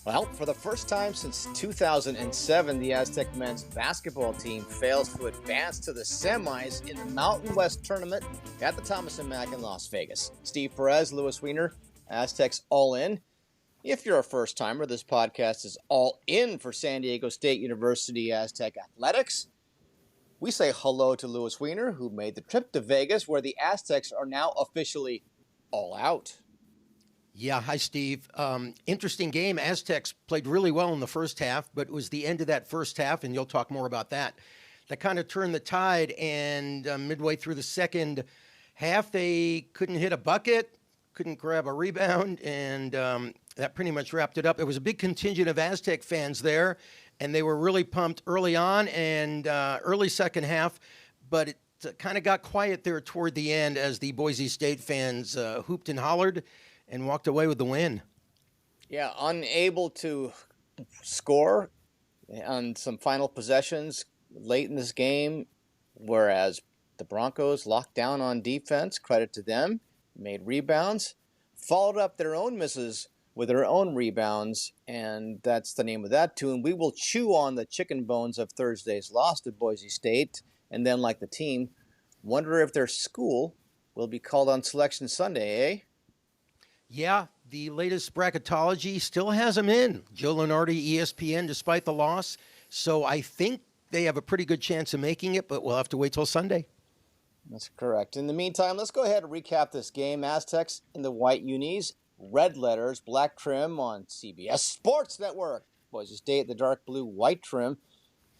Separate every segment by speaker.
Speaker 1: Well, for the first time since 2007, the Aztec men's basketball team fails to advance to the semis in the Mountain West Tournament at the Thomas & Mack in Las Vegas. Steve Perez, Louis Weiner, Aztecs All In. If you're a first-timer, this podcast is all in for San Diego State University Aztec Athletics. We say hello to Louis Weiner, who made the trip to Vegas, where the Aztecs are now officially all out.
Speaker 2: Yeah, hi, Steve. Interesting game. Aztecs played really well in the first half, but it was the end of that first half, and you'll talk more about that kind of turned the tide, and midway through the second half, they couldn't hit a bucket, couldn't grab a rebound, and that pretty much wrapped it up. There was a big contingent of Aztec fans there, and they were really pumped early on and early second half, but it kind of got quiet there toward the end as the Boise State fans hooped and hollered and walked away with the win.
Speaker 1: Yeah, unable to score on some final possessions late in this game, whereas the Broncos locked down on defense, credit to them, made rebounds, followed up their own misses with their own rebounds, and that's the name of that tune. We will chew on the chicken bones of Thursday's loss to Boise State, and then, like the team, wonder if their school will be called on Selection Sunday, eh?
Speaker 2: Yeah, the latest bracketology still has them in. Joe Lunardi, ESPN, despite the loss. So I think they have a pretty good chance of making it, but we'll have to wait till Sunday.
Speaker 1: That's correct. In the meantime, let's go ahead and recap this game. Aztecs in the white unis, red letters, black trim on CBS Sports Network. Boise State, the dark blue, white trim.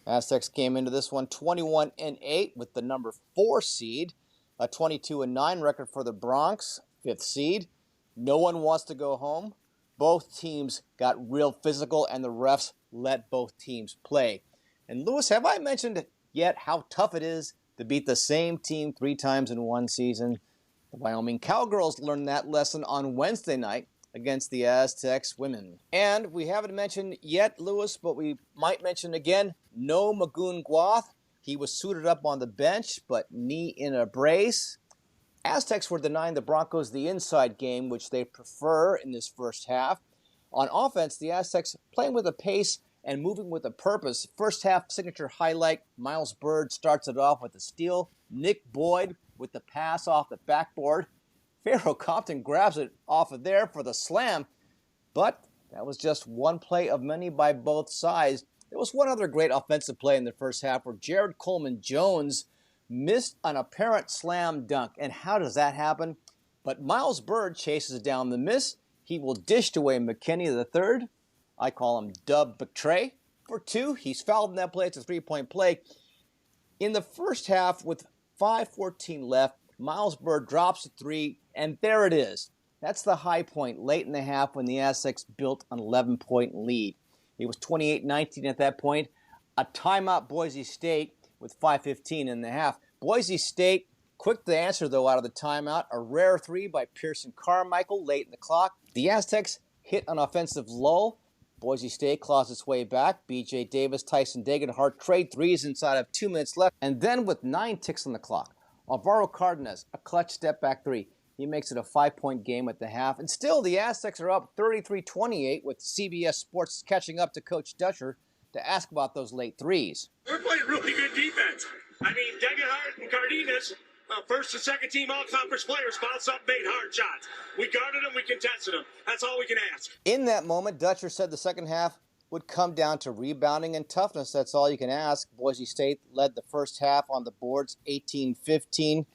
Speaker 1: Aztecs came into this one 21-8 with the number 4 seed, a 22-9 record for the Bronx, 5th seed. No one wants to go home. Both teams got real physical, and the refs let both teams play. And Louis, have I mentioned yet how tough it is to beat the same team 3 times in one season? The Wyoming Cowgirls learned that lesson on Wednesday night against the Aztecs women. And we haven't mentioned yet, Louis, but we might mention again, no Magoon Guath. He was suited up on the bench, but knee in a brace. Aztecs were denying the Broncos the inside game, which they prefer in this first half. On offense, the Aztecs playing with a pace and moving with a purpose. First half signature highlight, Miles Bird starts it off with a steal. Nick Boyd with the pass off the backboard. Pharaoh Compton grabs it off of there for the slam, but that was just one play of many by both sides. There was one other great offensive play in the first half where Jared Coleman-Jones missed an apparent slam dunk. And how does that happen? But Miles Bird chases down the miss. He will dish away McKinney III. I call him Dub Betray for 2. He's fouled in that play. It's a 3-point play. In the first half, with 5:14 left, Miles Bird drops a 3, and there it is. That's the high point late in the half when the Aztecs built an 11-point lead. It was 28-19 at that point. A timeout Boise State with 5:15 in the half. Boise State, quick to answer, though, out of the timeout. A rare 3 by Pearson Carmichael late in the clock. The Aztecs hit an offensive lull. Boise State claws its way back. B.J. Davis, Tyson Degenhart trade threes inside of 2 minutes left. And then with 9 ticks on the clock, Alvaro Cardenas, a clutch step-back 3. He makes it a 5-point game at the half. And still, the Aztecs are up 33-28 with CBS Sports catching up to Coach Dutcher to ask about those late threes.
Speaker 3: We're playing really good defense. I mean, Degenhart and Cardenas, first and second team all-conference players, bounced up, made hard shots. We guarded them, we contested them. That's all we can ask.
Speaker 1: In that moment, Dutcher said the second half would come down to rebounding and toughness. That's all you can ask. Boise State led the first half on the boards, 18-15,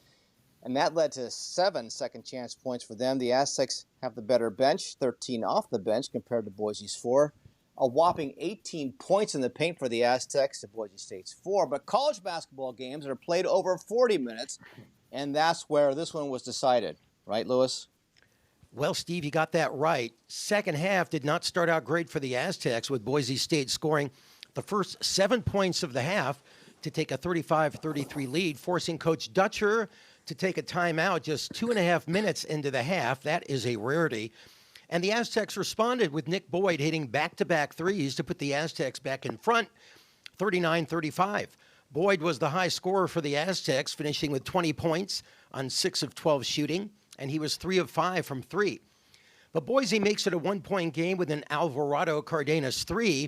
Speaker 1: and that led to 7 second-chance points for them. The Aztecs have the better bench, 13 off the bench compared to Boise's 4. A whopping 18 points in the paint for the Aztecs to Boise State's 4. But college basketball games are played over 40 minutes, and that's where this one was decided. Right, Louis?
Speaker 2: Well, Steve, you got that right. Second half did not start out great for the Aztecs, with Boise State scoring the first 7 points of the half to take a 35-33 lead, forcing Coach Dutcher to take a timeout just 2.5 minutes into the half. That is a rarity. And the Aztecs responded with Nick Boyd hitting back-to-back threes to put the Aztecs back in front, 39-35. Boyd was the high scorer for the Aztecs, finishing with 20 points on 6 of 12 shooting, and he was 3 of 5 from 3. But Boise makes it a 1-point game with an Alvarado Cardenas 3.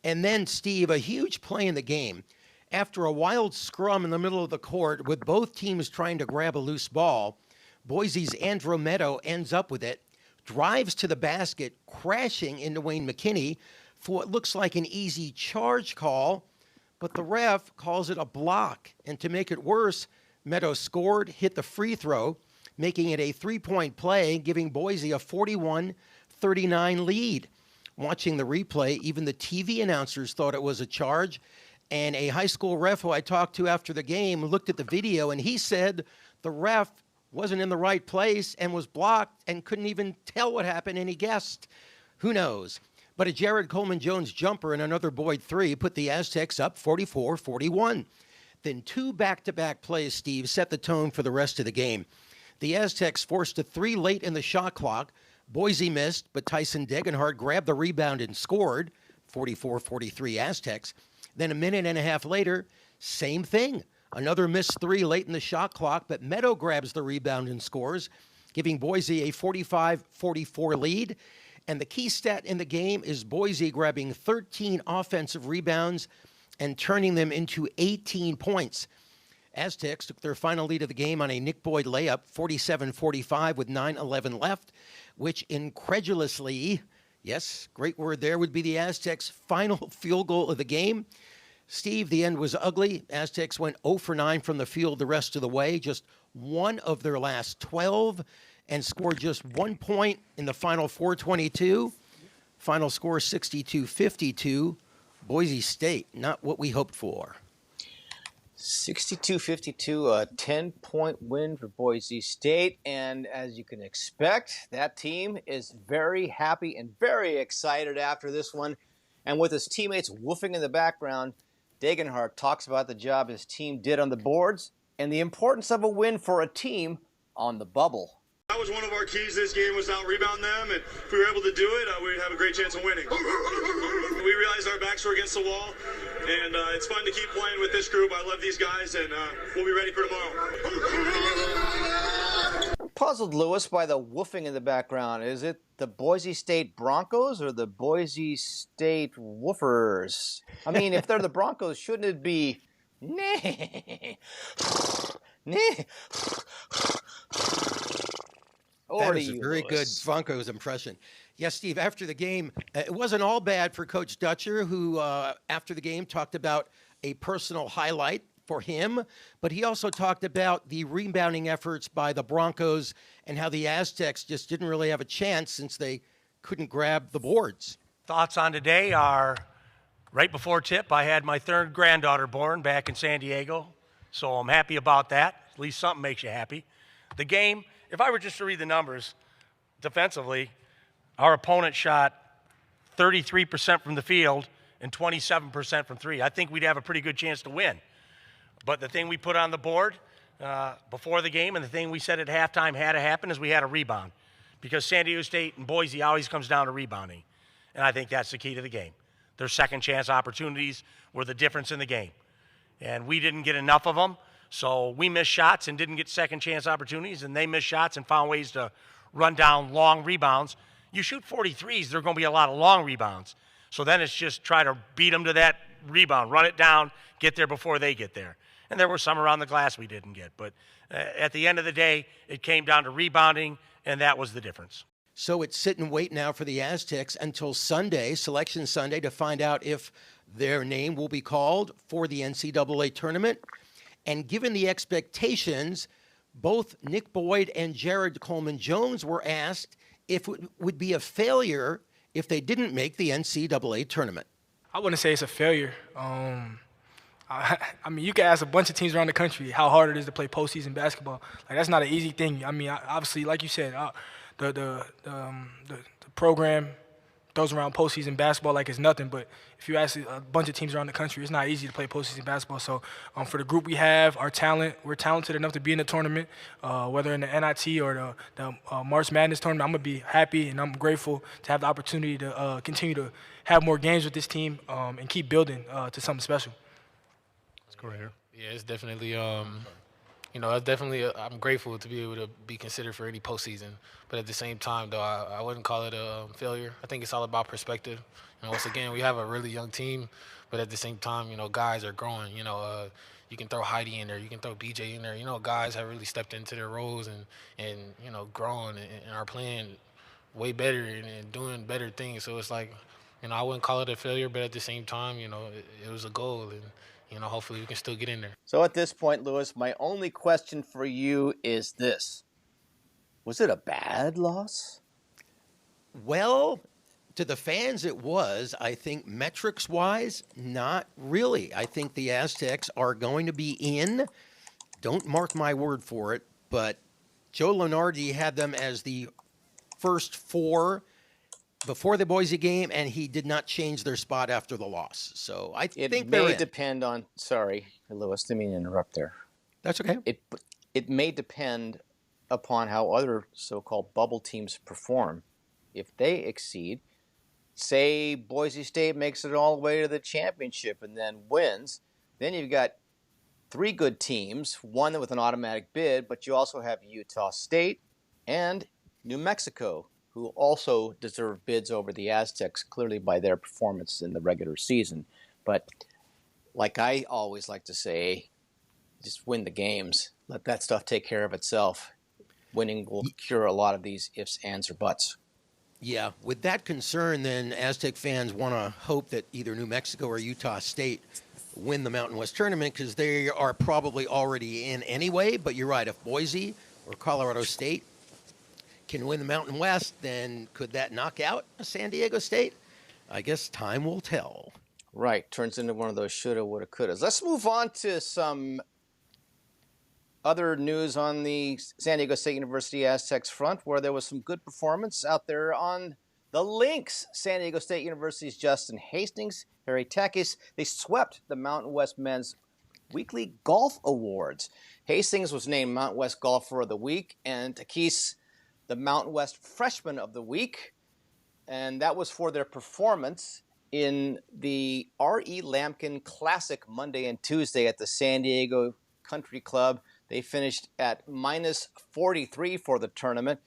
Speaker 2: And then, Steve, a huge play in the game. After a wild scrum in the middle of the court with both teams trying to grab a loose ball, Boise's Andromeda ends up with it, drives to the basket, crashing into Wayne McKinney for what looks like an easy charge call, but the ref calls it a block. And to make it worse, Meadow scored, hit the free throw, making it a 3-point play, giving Boise a 41-39 lead. Watching the replay, even the TV announcers thought it was a charge, and a high school ref who I talked to after the game looked at the video, and he said the ref wasn't in the right place and was blocked and couldn't even tell what happened, and he guessed. Who knows? But a Jared Coleman-Jones jumper and another Boyd 3 put the Aztecs up 44-41. Then 2 back-to-back plays, Steve, set the tone for the rest of the game. The Aztecs forced a 3 late in the shot clock. Boise missed, but Tyson Degenhardt grabbed the rebound and scored, 44-43 Aztecs. Then a minute and a half later, same thing. Another missed 3 late in the shot clock, but Meadow grabs the rebound and scores, giving Boise a 45-44 lead. And the key stat in the game is Boise grabbing 13 offensive rebounds and turning them into 18 points. Aztecs took their final lead of the game on a Nick Boyd layup, 47-45 with 9:11 left, which incredulously, yes, great word there, would be the Aztecs' final field goal of the game. Steve, the end was ugly. Aztecs went 0 for 9 from the field the rest of the way, just one of their last 12, and scored just 1 point in the final 4:22. Final score 62-52. Boise State, not what we hoped for.
Speaker 1: 62-52, a 10-point win for Boise State. And as you can expect, that team is very happy and very excited after this one. And with his teammates woofing in the background, Degenhardt talks about the job his team did on the boards and the importance of a win for a team on the bubble.
Speaker 3: That was one of our keys this game, was to out-rebound them, and if we were able to do it, we'd have a great chance of winning. We realized our backs were against the wall, and it's fun to keep playing with this group. I love these guys, and we'll be ready for tomorrow.
Speaker 1: Puzzled Lewis by the woofing in the background. Is it the Boise State Broncos or the Boise State Woofers? I mean, if they're the Broncos, shouldn't it be nah, nah?
Speaker 2: That is a very good Broncos impression. Yes, Steve, after the game, it wasn't all bad for Coach Dutcher, who after the game talked about a personal highlight for him, but he also talked about the rebounding efforts by the Broncos and how the Aztecs just didn't really have a chance since they couldn't grab the boards.
Speaker 4: Thoughts on today are, right before tip, I had my 3rd granddaughter born back in San Diego, so I'm happy about that. At least something makes you happy. The game, if I were just to read the numbers, defensively, our opponent shot 33% from the field and 27% from 3. I think we'd have a pretty good chance to win. But the thing we put on the board before the game and the thing we said at halftime had to happen is we had a rebound. Because San Diego State and Boise always comes down to rebounding. And I think that's the key to the game. Their second chance opportunities were the difference in the game. And we didn't get enough of them. So we missed shots and didn't get second chance opportunities, and they missed shots and found ways to run down long rebounds. You shoot 43s, there are going to be a lot of long rebounds. So then it's just try to beat them to that rebound, run it down, get there before they get there. And there were some around the glass we didn't get. But at the end of the day, it came down to rebounding, and that was the difference.
Speaker 2: So it's sit and wait now for the Aztecs until Sunday, Selection Sunday, to find out if their name will be called for the NCAA tournament. And given the expectations, both Nick Boyd and Jared Coleman-Jones were asked if it would be a failure if they didn't make the NCAA tournament.
Speaker 5: I wouldn't say it's a failure. I mean, you can ask a bunch of teams around the country how hard it is to play postseason basketball. Like, that's not an easy thing. I mean, obviously, like you said, the program throws around postseason basketball like it's nothing. But if you ask a bunch of teams around the country, it's not easy to play postseason basketball. So for the group we have, our talent, we're talented enough to be in the tournament, whether in the NIT or the March Madness tournament. I'm going to be happy and I'm grateful to have the opportunity to continue to have more games with this team and keep building to something special.
Speaker 6: Let's go right here. Yeah, it's definitely it's definitely I'm grateful to be able to be considered for any postseason. But at the same time, though, I wouldn't call it a failure. I think it's all about perspective. Once again, we have a really young team, but at the same time, guys are growing. You can throw Heidi in there, you can throw BJ in there. Guys have really stepped into their roles and grown and are playing way better and doing better things. So it's like, I wouldn't call it a failure, but at the same time, it was a goal, and hopefully we can still get in there.
Speaker 1: So at this point, Lewis, my only question for you is this. Was it a bad loss?
Speaker 2: Well, to the fans, it was. I think metrics-wise, not really. I think the Aztecs are going to be in. Don't mark my word for it, but Joe Lunardi had them as the first four before the Boise game, and he did not change their spot after the loss. So I think
Speaker 1: it
Speaker 2: they're
Speaker 1: may
Speaker 2: in.
Speaker 1: depend on. Sorry, Lewis, didn't mean to interrupt there.
Speaker 2: That's okay.
Speaker 1: It may depend upon how other so-called bubble teams perform. If they exceed, say Boise State makes it all the way to the championship and then wins, then you've got three good teams, one with an automatic bid, but you also have Utah State and New Mexico, who also deserve bids over the Aztecs, clearly by their performance in the regular season. But like I always like to say, just win the games. Let that stuff take care of itself. Winning will cure a lot of these ifs, ands, or buts.
Speaker 2: Yeah, with that concern, then Aztec fans want to hope that either New Mexico or Utah State win the Mountain West tournament because they are probably already in anyway. But you're right, if Boise or Colorado State can win the Mountain West, then could that knock out San Diego State? I guess time will tell.
Speaker 1: Right, turns into one of those shoulda, woulda, couldas. Let's move on to some other news on the San Diego State University Aztecs front, where there was some good performance out there on the links. San Diego State University's Justin Hastings, Harry Takis, they swept the Mountain West Men's Weekly Golf Awards. Hastings was named Mountain West Golfer of the Week, and Takis the Mountain West Freshman of the Week. And that was for their performance in the R.E. Lampkin Classic Monday and Tuesday at the San Diego Country Club. They finished at minus 43 for the tournament.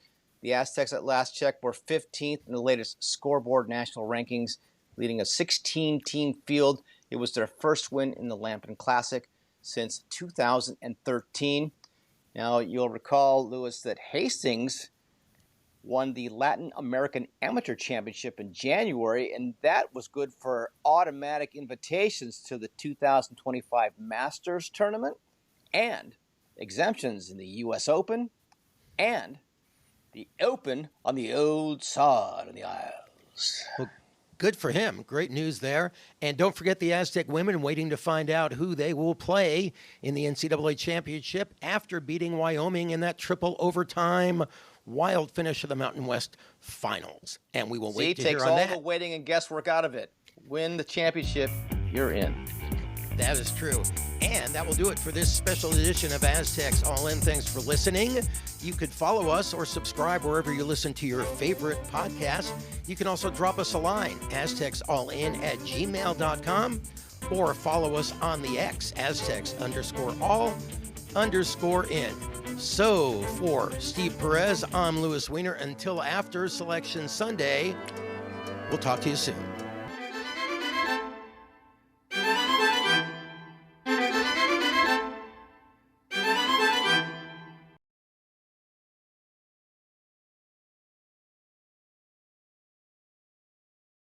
Speaker 1: The Aztecs at last check were 15th in the latest scoreboard national rankings, leading a 16-team field. It was their first win in the Lampkin Classic since 2013. Now, you'll recall, Lewis, that Hastings won the Latin American Amateur Championship in January, and that was good for automatic invitations to the 2025 Masters Tournament and exemptions in the U.S. Open and the Open on the old sod of the Isles.
Speaker 2: Well, good for him. Great news there. And don't forget the Aztec women waiting to find out who they will play in the NCAA Championship after beating Wyoming in that triple overtime wild finish of the Mountain West Finals. And we will wait to hear on that.
Speaker 1: Takes all the waiting and guesswork out of it. Win the championship, you're in.
Speaker 2: That is true. And that will do it for this special edition of Aztecs All In. Thanks for listening. You could follow us or subscribe wherever you listen to your favorite podcast. You can also drop us a line, aztecsallin@gmail.com, or follow us on the X, Aztecs_all_in. So for Steve Perez, I'm Louis Weiner. Until after Selection Sunday, we'll talk to you soon.